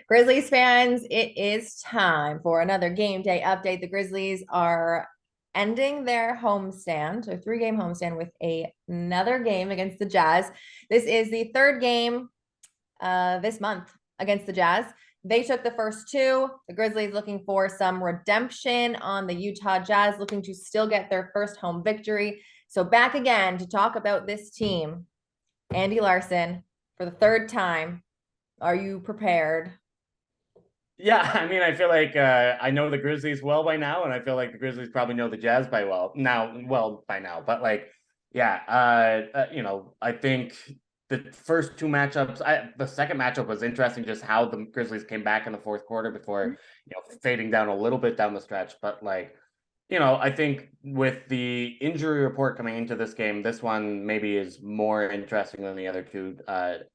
Grizzlies fans, it is time for another game day update. The Grizzlies are ending their homestand, a 3-game homestand, with another game against the Jazz. This is the third game this month against the Jazz. They took the first two. The Grizzlies looking for some redemption on the Utah Jazz, looking to still get their first home victory. So back again to talk about this team, Andy Blarsen, for the third time. Are you prepared? Yeah, I mean, I feel like I know the Grizzlies well by now, and I feel like the Grizzlies probably know the Jazz by now. But like, yeah, I think the first two matchups, the second matchup was interesting, just how the Grizzlies came back in the fourth quarter before, fading down a little bit down the stretch. But like, I think with the injury report coming into this game, this one maybe is more interesting than the other two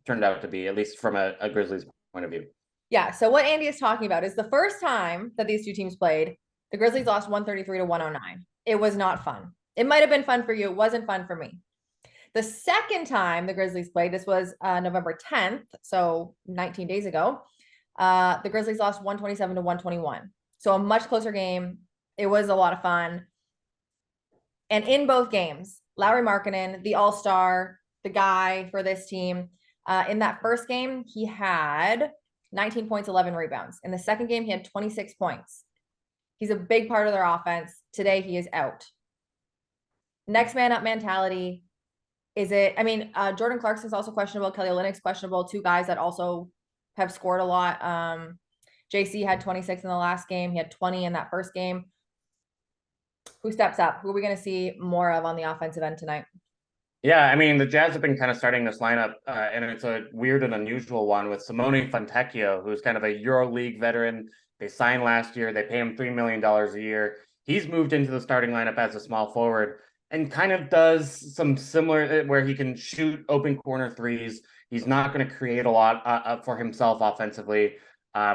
turned out to be, at least from a Grizzlies point of view. Yeah. So what Andy is talking about is the first time that these two teams played, the Grizzlies lost 133 to 109. It was not fun. It might have been fun for you. It wasn't fun for me. The second time the Grizzlies played, this was November 10th, so 19 days ago. The Grizzlies lost 127 to 121. So a much closer game. It was a lot of fun. And in both games, Lauri Markkanen, the all-star, the guy for this team, in that first game, he had 19 points, 11 rebounds. In the second game, he had 26 points. He's a big part of their offense. Today, he is out. Next man up mentality. Jordan Clarkson's also questionable. Kelly Olynyk's questionable. Two guys that also have scored a lot. JC had 26 in the last game. He had 20 in that first game. Who steps up? Who are we going to see more of on the offensive end tonight? Yeah, I mean, the Jazz have been kind of starting this lineup, and it's a weird and unusual one with Simone Fontecchio, who's kind of a EuroLeague veteran. They signed last year. They pay him $3 million a year. He's moved into the starting lineup as a small forward and kind of does some similar where he can shoot open corner threes. He's not going to create a lot for himself offensively.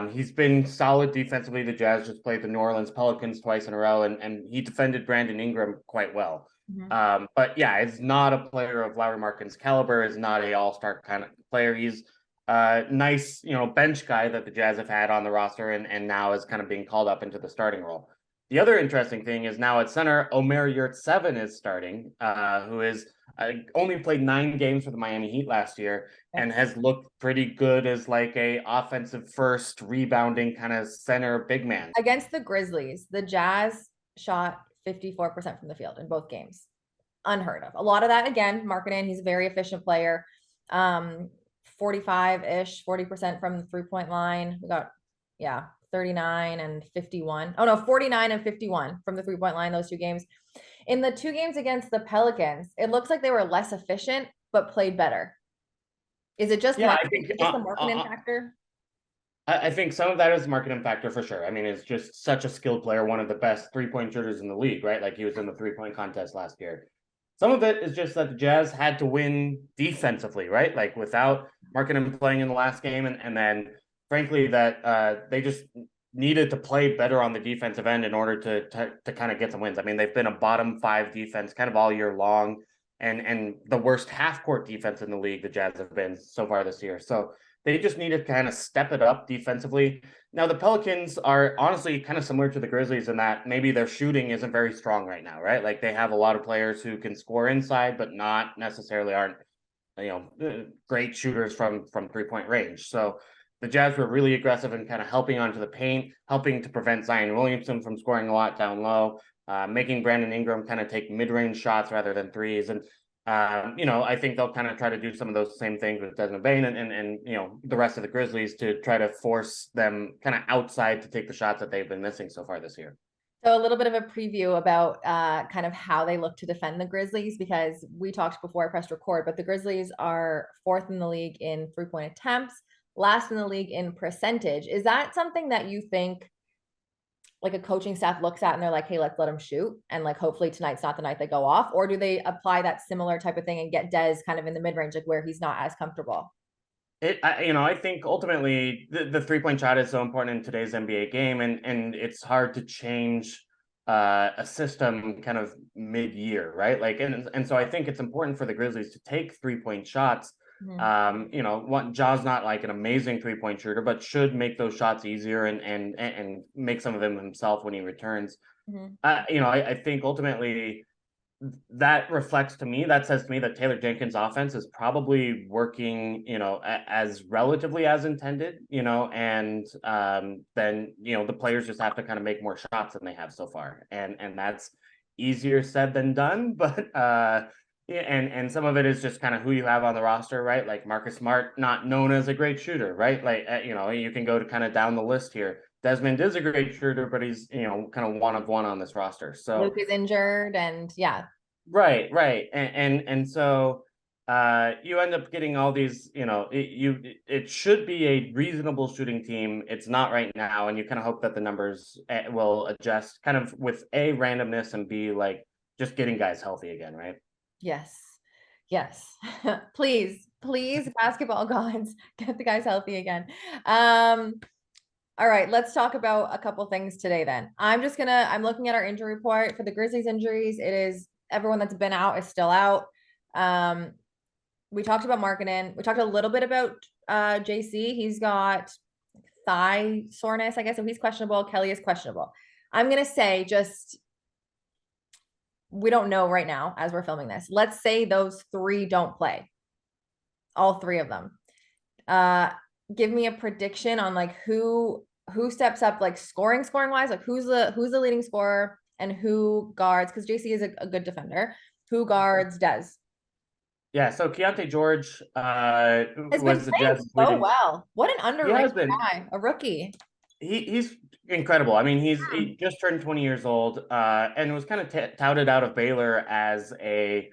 He's been solid defensively. The Jazz just played the New Orleans Pelicans twice in a row, and he defended Brandon Ingram quite well. But yeah, it's not a player of Lauri Markkanen's caliber. Is not a all-star kind of player. He's a nice, bench guy that the Jazz have had on the roster, and now is kind of being called up into the starting role. The other interesting thing is now at center, Omer Yurtseven is starting, who is only played 9 games for the Miami Heat last year and has looked pretty good as like a offensive first rebounding kind of center big man. Against the Grizzlies, the Jazz shot 54% from the field in both games. Unheard of. A lot of that, again, Markkanen, he's a very efficient player. 45-ish, 40% from the three-point line. We got, 39 and 51. Oh, no, 49 and 51 from the three-point line, those two games. In the 2 games against the Pelicans, it looks like they were less efficient, but played better. Is it just, I think just the Markkanen factor? I think some of that is the Markkanen factor for sure. I mean, it's just such a skilled player, one of the best three-point shooters in the league, right? Like he was in the three-point contest last year. Some of it is just that the Jazz had to win defensively, right? Like without Markkanen playing in the last game, and then frankly that they just needed to play better on the defensive end in order to kind of get some wins. I mean, they've been a bottom 5 defense kind of all year long, and the worst half court defense in the league the Jazz have been so far this year. So they just need to kind of step it up defensively. Now, the Pelicans are honestly kind of similar to the Grizzlies in that maybe their shooting isn't very strong right now, right? Like they have a lot of players who can score inside, but not necessarily aren't, great shooters from 3-point range. So the Jazz were really aggressive in kind of helping onto the paint, helping to prevent Zion Williamson from scoring a lot down low, making Brandon Ingram kind of take mid-range shots rather than threes. And I think they'll kind of try to do some of those same things with Desmond Bane and the rest of the Grizzlies to try to force them kind of outside to take the shots that they've been missing so far this year. So a little bit of a preview about kind of how they look to defend the Grizzlies, because we talked before I pressed record, but the Grizzlies are 4th in the league in 3-point attempts, last in the league in percentage. Is that something that you think like a coaching staff looks at and they're like, hey, let's let them shoot, and like hopefully tonight's not the night they go off? Or do they apply that similar type of thing and get Dez kind of in the mid-range, like where he's not as comfortable? I think ultimately the 3-point shot is so important in today's NBA game, and it's hard to change a system kind of mid-year, right? Like, and so I think it's important for the Grizzlies to take 3-point shots Mhm. Jaw's not like an amazing 3-point shooter, but should make those shots easier and make some of them himself when he returns. Mhm. I think ultimately that reflects to me, that says to me that Taylor Jenkins' offense is probably working, as relatively as intended, and then the players just have to kind of make more shots than they have so far, and that's easier said than done, but yeah, and some of it is just kind of who you have on the roster, right? Like Marcus Smart, not known as a great shooter, right? Like you can go to kind of down the list here. Desmond is a great shooter, but he's kind of one of one on this roster. So Luke is injured, and yeah. right, and so you end up getting all these. It should be a reasonable shooting team. It's not right now, and you kind of hope that the numbers will adjust, kind of with a randomness and b like just getting guys healthy again, right? Yes. Yes. Please, please, basketball gods, get the guys healthy again. All right, let's talk about a couple things today then. I'm looking at our injury report for the Grizzlies injuries. It is everyone that's been out is still out. Um, we talked about Markkinen. We talked a little bit about JC. He's got thigh soreness, I guess. So he's questionable. Kelly is questionable. I'm gonna say just we don't know right now as we're filming this. Let's say those three don't play, all three of them. Uh, give me a prediction on like who steps up, like scoring wise, like who's the leading scorer and who guards, because JC is a good defender. Who guards Des? Yeah, so Keontae George Has been was the playing Jazz's so leading. well. What an He underrated has been. guy, a rookie. He's incredible. I mean, he just turned 20 years old, and was kind of touted out of Baylor as a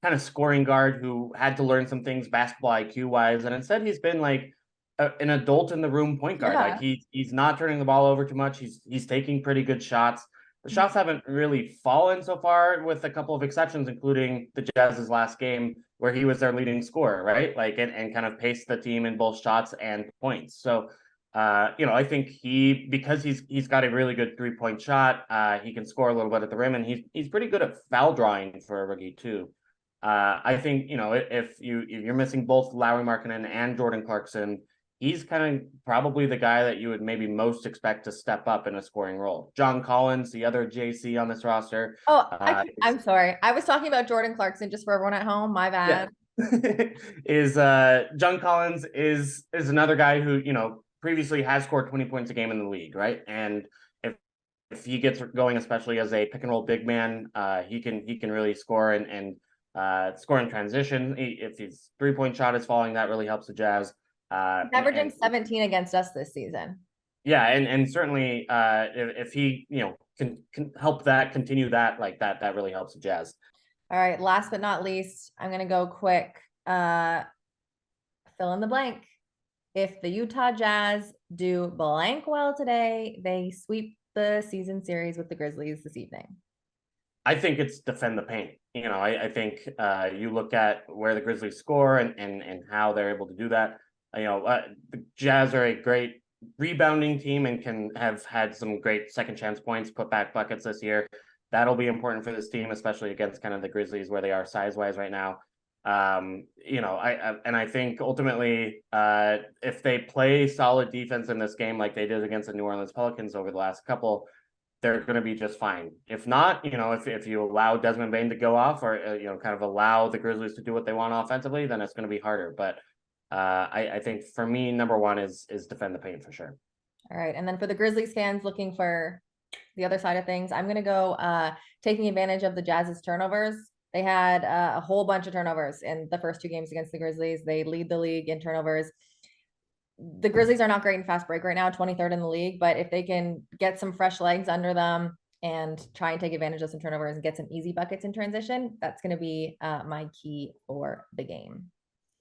kind of scoring guard who had to learn some things basketball IQ wise, and instead he's been like an adult in the room point guard. Like Yeah. he's not turning the ball over too much. He's taking pretty good shots. The shots haven't really fallen so far, with a couple of exceptions, including the Jazz's last game where he was their leading scorer, right? Like and kind of paced the team in both shots and points. So I think because he's got a really good 3-point shot, he can score a little bit at the rim, and he's pretty good at foul drawing for a rookie too. I think if you're missing both Lauri Markkinen and Jordan Clarkson, he's kind of probably the guy that you would maybe most expect to step up in a scoring role. John Collins, the other JC on this roster, Oh, is, I'm sorry. I was talking about Jordan Clarkson just for everyone at home. My yeah, bad. is John Collins is another guy who previously has scored 20 points a game in the league, right? And if he gets going, especially as a pick and roll big man, he can really score and score in transition. If his 3-point shot is falling, that really helps the Jazz. He's And averaging 17 against us this season. yeah, and certainly if he can help that continue that, like that really helps the Jazz. All right, last but not least, I'm gonna go quick. Fill in the blank. If the Utah Jazz do blank well today, they sweep the season series with the Grizzlies this evening. I think it's defend the paint. I think you look at where the Grizzlies score and how they're able to do that. The Jazz are a great rebounding team and can have had some great second chance points, put back buckets this year. That'll be important for this team, especially against kind of the Grizzlies where they are size wise right now. I think ultimately, if they play solid defense in this game like they did against the New Orleans Pelicans over the last couple, they're going to be just fine. If not, if you allow Desmond Bane to go off, or kind of allow the Grizzlies to do what they want offensively, then it's going to be harder. But I think for me, number one is defend the paint for sure. All right, and then for the Grizzlies fans looking for the other side of things, I'm gonna go taking advantage of the Jazz's turnovers. They had a whole bunch of turnovers in the first two games against the Grizzlies. They lead the league in turnovers. The Grizzlies are not great in fast break right now, 23rd in the league, but if they can get some fresh legs under them and try and take advantage of some turnovers and get some easy buckets in transition, that's going to be my key for the game.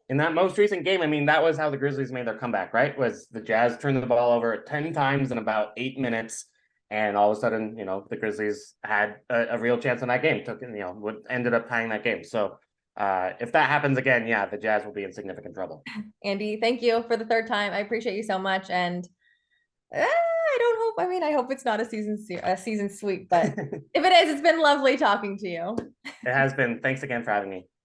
In that most recent game, I mean, that was how the Grizzlies made their comeback, right? Was the Jazz turned the ball over 10 times in about 8 minutes. And all of a sudden, the Grizzlies had a real chance in that game, ended up tying that game. So if that happens again, yeah, the Jazz will be in significant trouble. Andy, thank you for the third time. I appreciate you so much. And I don't hope, I mean, I hope it's not a season sweep, but if it is, it's been lovely talking to you. It has been. Thanks again for having me.